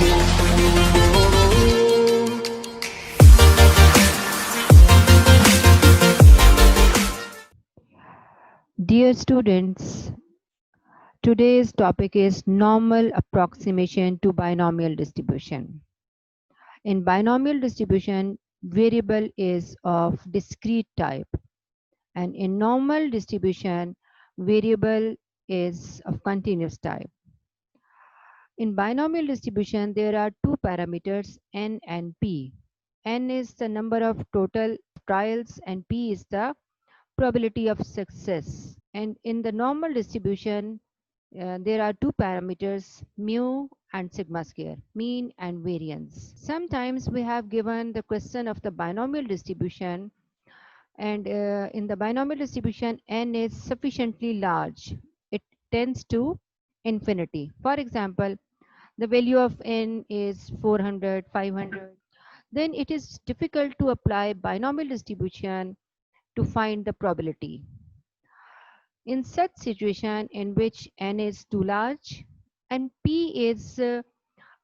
Dear students, today's topic is normal approximation to binomial distribution. In binomial distribution, variable is of discrete type, and in normal distribution, variable is of continuous type. In binomial distribution, there are two parameters n and p. N is the number of total trials and p is the probability of success. And in the normal distribution, there are two parameters, mu and sigma square, mean and variance. Sometimes we have given the question of the binomial distribution, and in the binomial distribution, n is sufficiently large. It tends to infinity. For example, the value of n is 400, 500. Then it is difficult to apply binomial distribution to find the probability. In such situation in which n is too large and p is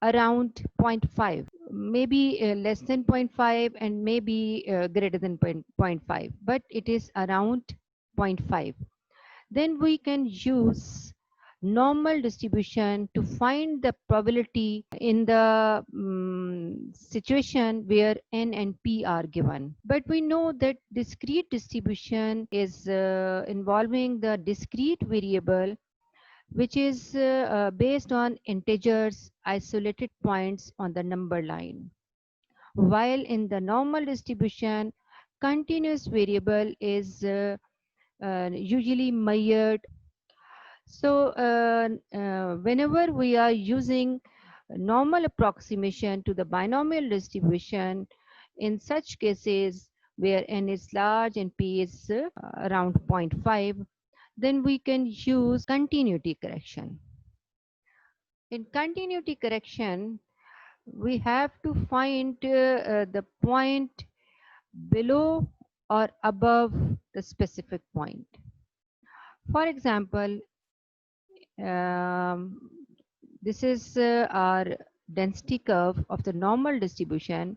around 0.5, maybe less than 0.5 and maybe greater than 0.5, but it is around 0.5, then we can use normal distribution to find the probability in the situation where n and p are given. But we know that discrete distribution is involving the discrete variable, which is based on integers, isolated points on the number line. While in the normal distribution, continuous variable is usually measured. So whenever we are using normal approximation to the binomial distribution, in such cases where n is large and p is around 0.5, then we can use continuity correction. In continuity correction, we have to find the point below or above the specific point. For example, this is our density curve of the normal distribution,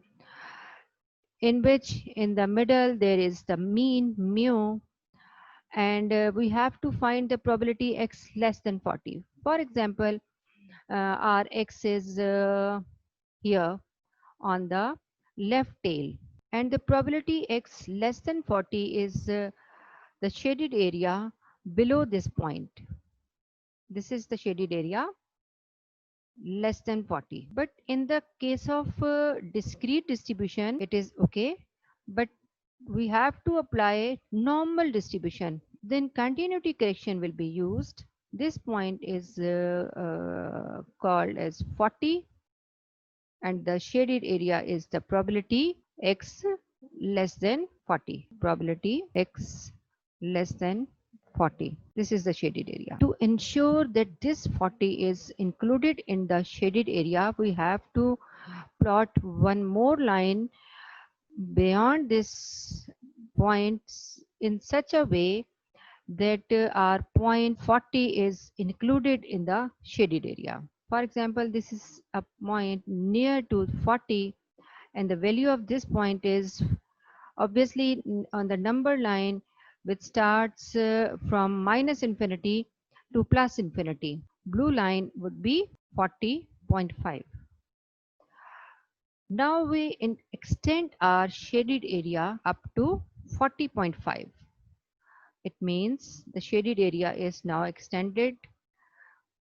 in which in the middle there is the mean mu, and we have to find the probability x less than 40. For example, our x is here on the left tail, and the probability x less than 40 is the shaded area below this point. This is the shaded area less than 40. But in the case of discrete distribution, it is okay, but we have to apply normal distribution. Then continuity correction will be used. This point is called as 40, and the shaded area is the probability x less than 40. Probability x less than 40. This is the shaded area. To ensure that this 40 is included in the shaded area, we have to plot one more line beyond this point in such a way that our point 40 is included in the shaded area. For example, this is a point near to 40, and the value of this point is obviously on the number line, which starts from minus infinity to plus infinity. Blue line would be 40.5. Now we extend our shaded area up to 40.5. It means the shaded area is now extended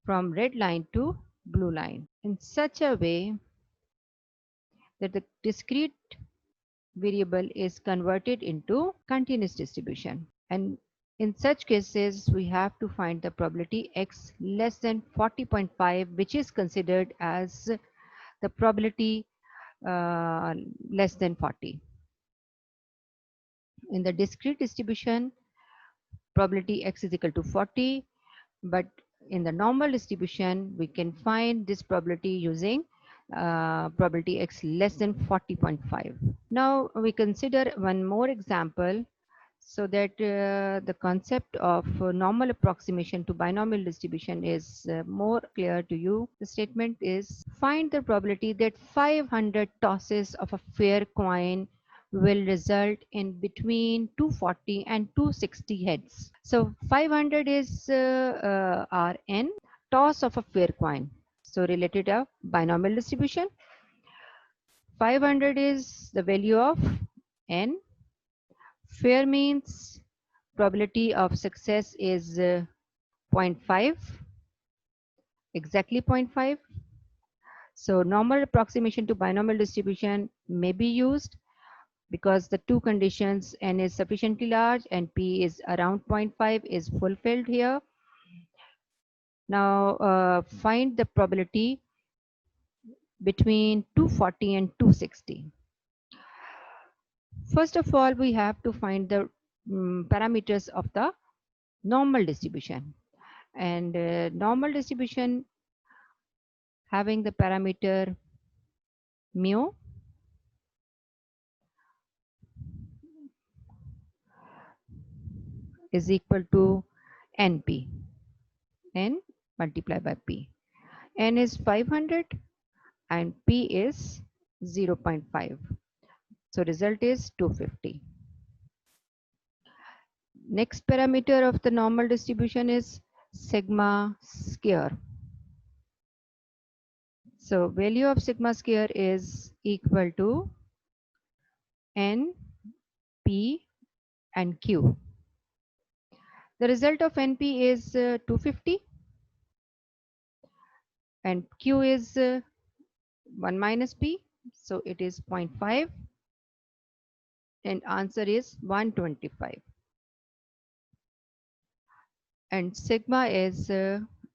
from red line to blue line in such a way that the discrete variable is converted into continuous distribution. And in such cases, we have to find the probability x less than 40.5, which is considered as the probability less than 40. In the discrete distribution, probability x is equal to 40, but in the normal distribution, we can find this probability using probability x less than 40.5. Now we consider one more example. so that the concept of normal approximation to binomial distribution is more clear to you. The statement is find the probability that 500 tosses of a fair coin will result in between 240 and 260 heads. So 500 is our n, toss of a fair coin. So related to binomial distribution, 500 is the value of n. Fair means probability of success is 0.5, exactly 0.5. So normal approximation to binomial distribution may be used because the two conditions n is sufficiently large and p is around 0.5 is fulfilled here. Now find the probability between 240 and 260. First of all, we have to find the parameters of the normal distribution, and normal distribution having the parameter mu is equal to np, n multiplied by p. N is 500 and p is 0.5. So result is 250. Next parameter of the normal distribution is sigma square. So value of sigma square is equal to n, p and q. The result of np is 250 and q is 1 minus p, so it is 0.5 and answer is 125. And sigma is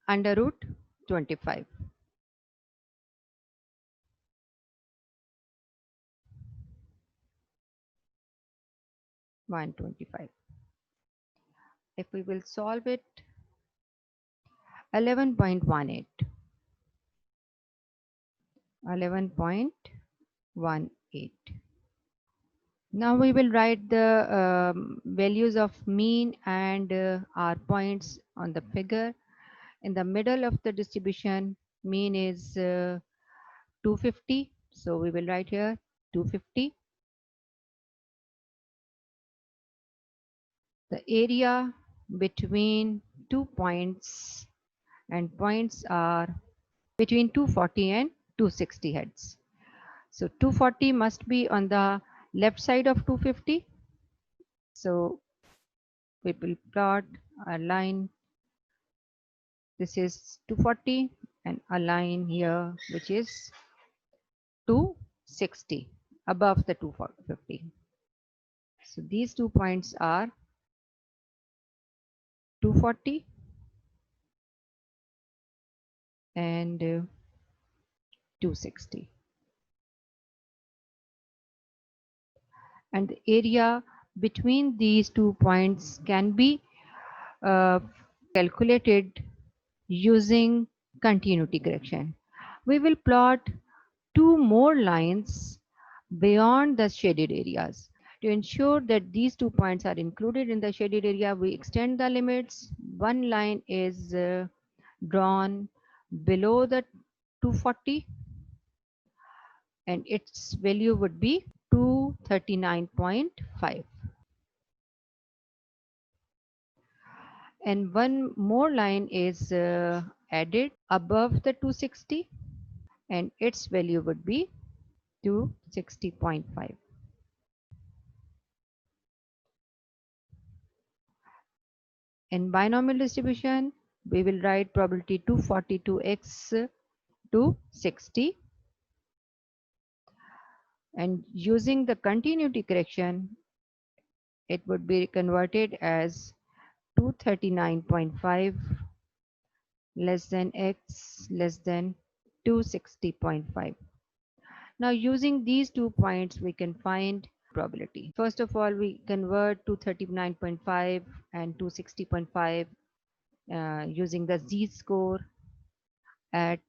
under root 25. If we will solve it, 11.18. 11.18. Now we will write the values of mean and our points on the figure. In the middle of the distribution, mean is 250. So we will write here 250. The area between 2 points, and points are between 240 and 260 heads. So 240 must be on the left side of 250. So we will plot a line. This is 240 and a line here which is 260 above the 250. So these 2 points are 240 and 260. And the area between these 2 points can be calculated using continuity correction. We will plot 2 more lines beyond the shaded areas. To ensure that these 2 points are included in the shaded area, we extend the limits. One line is drawn below the 240 and its value would be 239.5. And one more line is added above the 260 and its value would be 260.5. In binomial distribution, we will write probability 242x to 60, and using the continuity correction, it would be converted as 239.5 less than x less than 260.5. Now using these 2 points, we can find probability. First of all, we convert 239.5 and 260.5 using the z-score at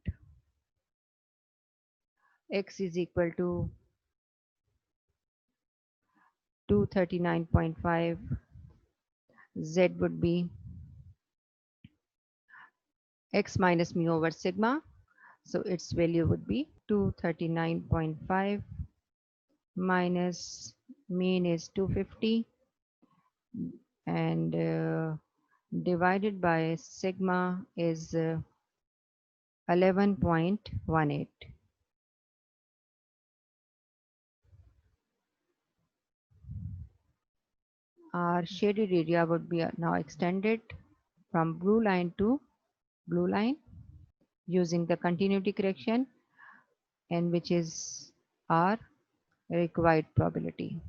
x is equal to 239.5 Z would be x minus mu over sigma. So its value would be 239.5 minus mean is 250 and divided by sigma is 11.18. Our shaded area would be now extended from blue line to blue line using the continuity correction, and which is our required probability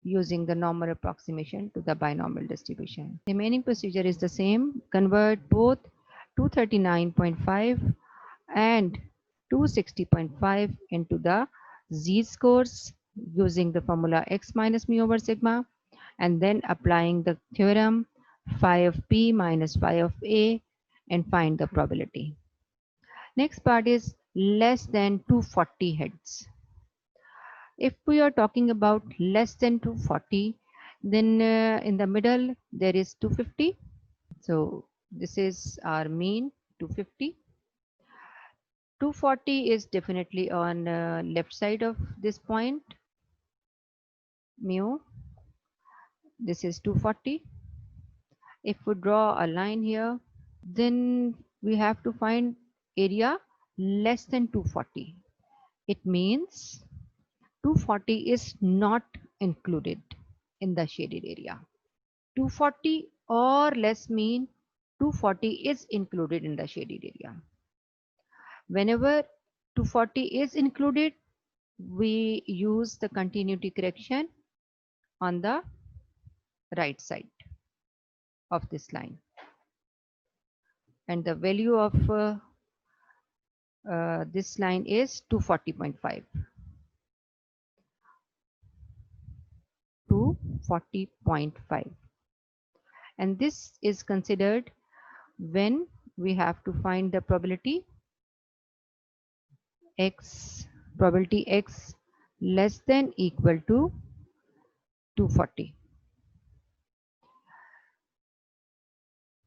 using the normal approximation to the binomial distribution. Remaining procedure is the same. Convert both 239.5 and 260.5 into the z-scores using the formula x minus mu over sigma, and then applying the theorem phi of p minus phi of a and find the probability. Next part is less than 240 heads. If we are talking about less than 240, then in the middle there is 250. So this is our mean 250. 240 is definitely on left side of this point mu. This is 240. If we draw a line here, then we have to find area less than 240. It means 240 is not included in the shaded area. 240 or less mean 240 is included in the shaded area. Whenever 240 is included, we use the continuity correction on the right side of this line, and the value of this line is 240.5. 240.5, and this is considered when we have to find the probability x less than equal to 240.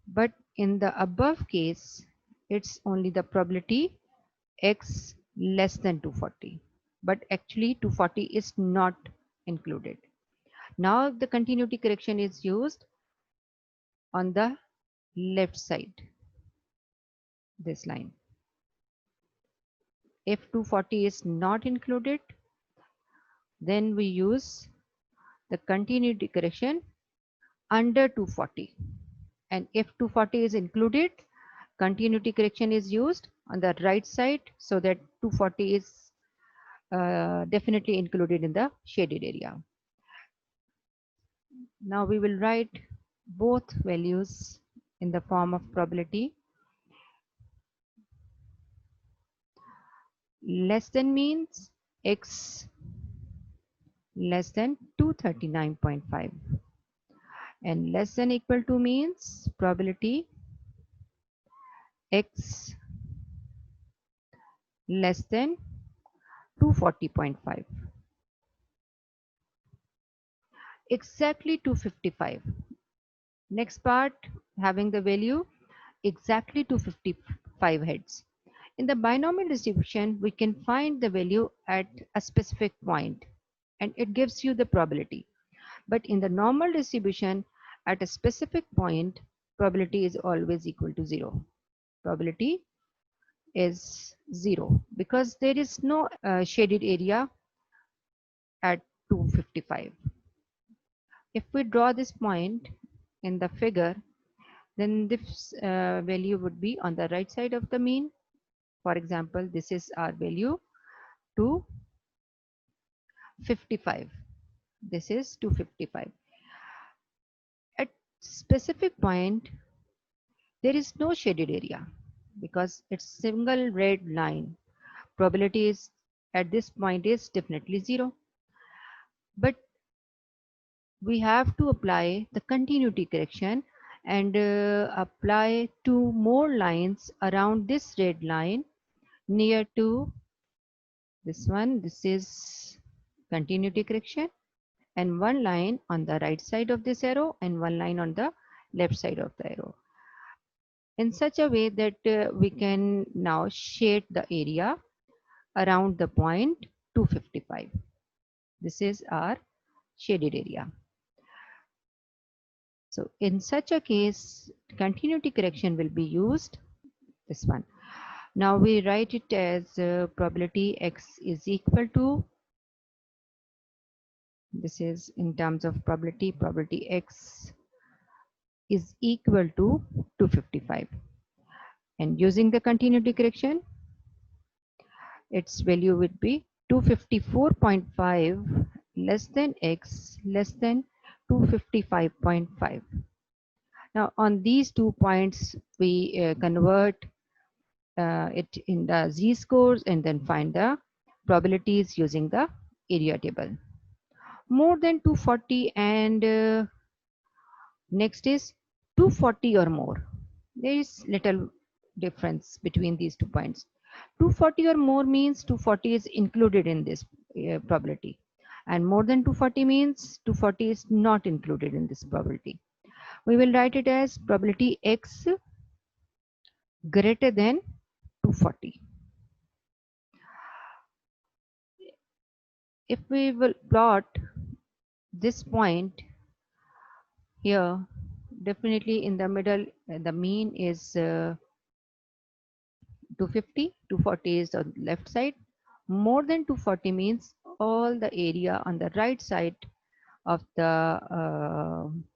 But in the above case, it's only the probability x less than 240, but actually 240 is not included. Now the continuity correction is used on the left side, this line. If 240 is not included, then we use the continuity correction under 240, and if 240 is included, continuity correction is used on the right side, so that 240 is definitely included in the shaded area. Now we will write both values in the form of probability. Less than means x less than 239.5, and less than equal to means probability x less than 240.5. Exactly 255. Next part, having the value exactly 255 heads. In the binomial distribution, we can find the value at a specific point, and it gives you the probability. But in the normal distribution, at a specific point, probability is always equal to 0. Probability is 0 because there is no shaded area at 255. If we draw this point in the figure, then this value would be on the right side of the mean. For example, this is our value 255. This is 255. At specific point, there is no shaded area because it's single red line. Probability is at this point is definitely 0. But we have to apply the continuity correction and apply 2 more lines around this red line near to this one. This is continuity correction, and one line on the right side of this arrow and one line on the left side of the arrow, in such a way that we can now shade the area around the point 255. This is our shaded area. So in such a case, continuity correction will be used, this one. Now we write it as probability x is equal to, this is in terms of probability x is equal to 255. And using the continuity correction, its value would be 254.5 less than x less than 255.5. Now on these 2 points, we convert it in the z-scores and then find the probabilities using the area table. More than 240 and next is 240 or more. There is little difference between these 2 points. 240 or more means 240 is included in this probability, and more than 240 means 240 is not included in this probability. We will write it as probability x greater than 240. If we will plot this point here, definitely in the middle, the mean is 250, 240 is on the left side. More than 240 means all the area on the right side of the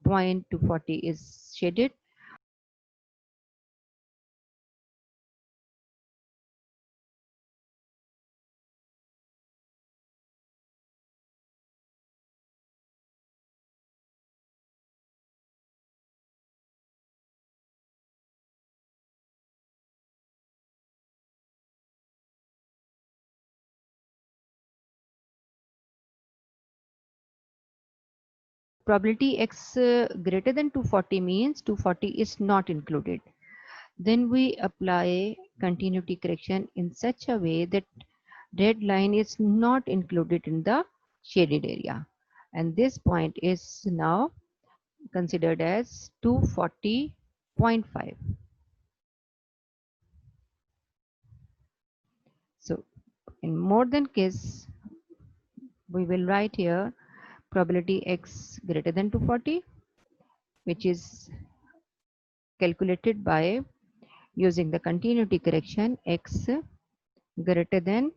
point 240 is shaded. Probability x greater than 240 means 240 is not included. Then we apply continuity correction in such a way that red line is not included in the shaded area, and this point is now considered as 240.5. So in more than case, we will write here probability x greater than 240, which is calculated by using the continuity correction x greater than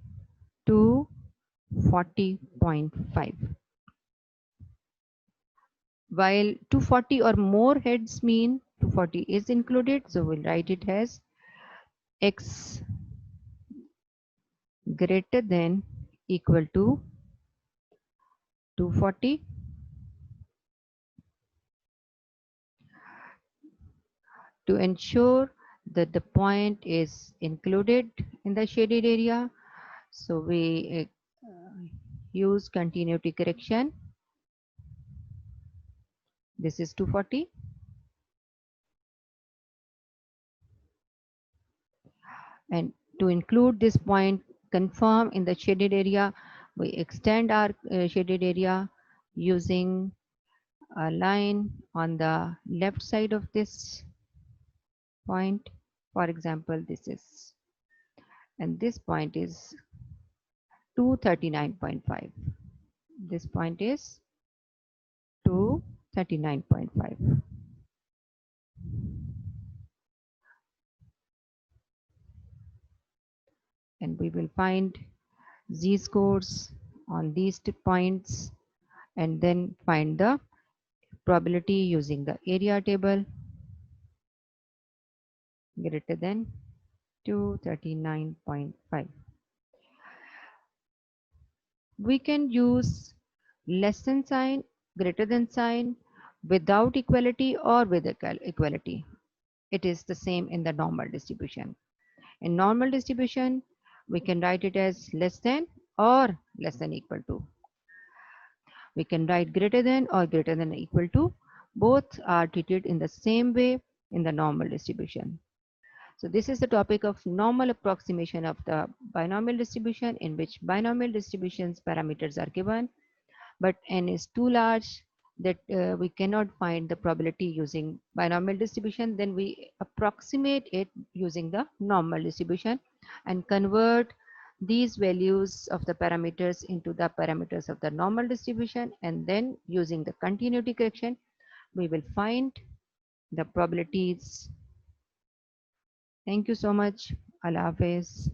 240.5. While 240 or more heads mean 240 is included, so we'll write it as x greater than equal to 240 to ensure that the point is included in the shaded area. So we use continuity correction. This is 240. And to include this point confirm in the shaded area, we extend our shaded area using a line on the left side of this point. For example, this is, and this point is 239.5. This point is 239.5. And we will find z-scores on these 2 points and then find the probability using the area table greater than 239.5. We can use less than sign, greater than sign, without equality or with equality. It is the same in the normal distribution. In normal distribution, we can write it as less than or less than equal to. We can write greater than or greater than equal to. Both are treated in the same way in the normal distribution. So this is the topic of normal approximation of the binomial distribution, in which binomial distributions parameters are given. but n is too large that we cannot find the probability using binomial distribution, then we approximate it using the normal distribution and convert these values of the parameters into the parameters of the normal distribution, and then using the continuity correction we will find the probabilities. Thank you so much. Allah Hafiz.